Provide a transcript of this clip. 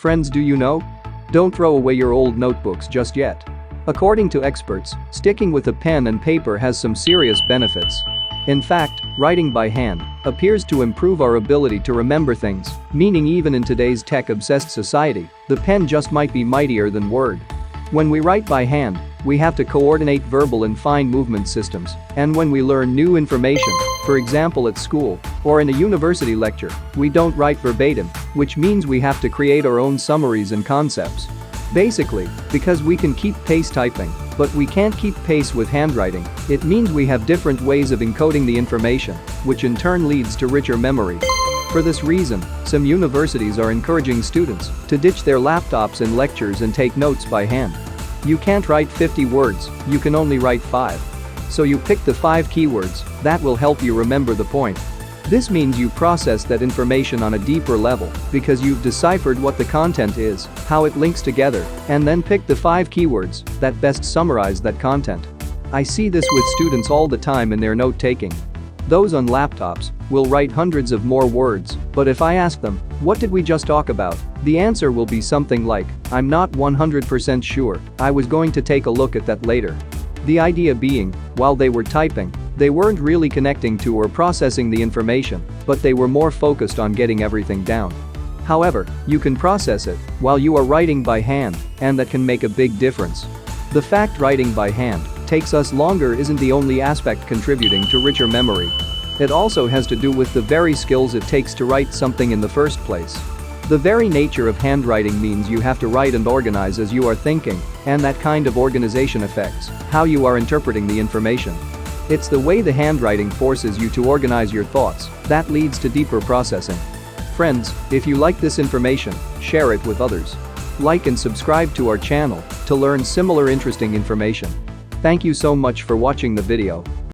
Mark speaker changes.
Speaker 1: Friends, do you know? Don't throw away your old notebooks just yet. According to experts, sticking with a pen and paper has some serious benefits. In fact, writing by hand appears to improve our ability to remember things, meaning even in today's tech-obsessed society, the pen just might be mightier than word. When we write by hand, we have to coordinate verbal and fine movement systems, and when we learn new information, for example at school or in a university lecture, we don't write verbatim, which means we have to create our own summaries and concepts. Basically, because we can keep pace typing, but we can't keep pace with handwriting, it means we have different ways of encoding the information, which in turn leads to richer memory. For this reason, some universities are encouraging students to ditch their laptops in lectures and take notes by hand. You can't write 50 words, you can only write 5. So you pick the 5 keywords that will help you remember the point. This means you process that information on a deeper level because you've deciphered what the content is, how it links together, and then pick the 5 keywords that best summarize that content. I see this with students all the time in their note-taking. Those on laptops will write hundreds of more words, but if I ask them, "What did we just talk about?" the answer will be something like, "I'm not 100% sure, I was going to take a look at that later." The idea being, while they were typing, they weren't really connecting to or processing the information, but they were more focused on getting everything down. However, you can process it while you are writing by hand, and that can make a big difference. The fact writing by hand takes us longer isn't the only aspect contributing to richer memory. It also has to do with the very skills it takes to write something in the first place. The very nature of handwriting means you have to write and organize as you are thinking, and that kind of organization affects how you are interpreting the information. It's the way the handwriting forces you to organize your thoughts that leads to deeper processing. Friends, if you like this information, share it with others. Like and subscribe to our channel to learn similar interesting information. Thank you so much for watching the video.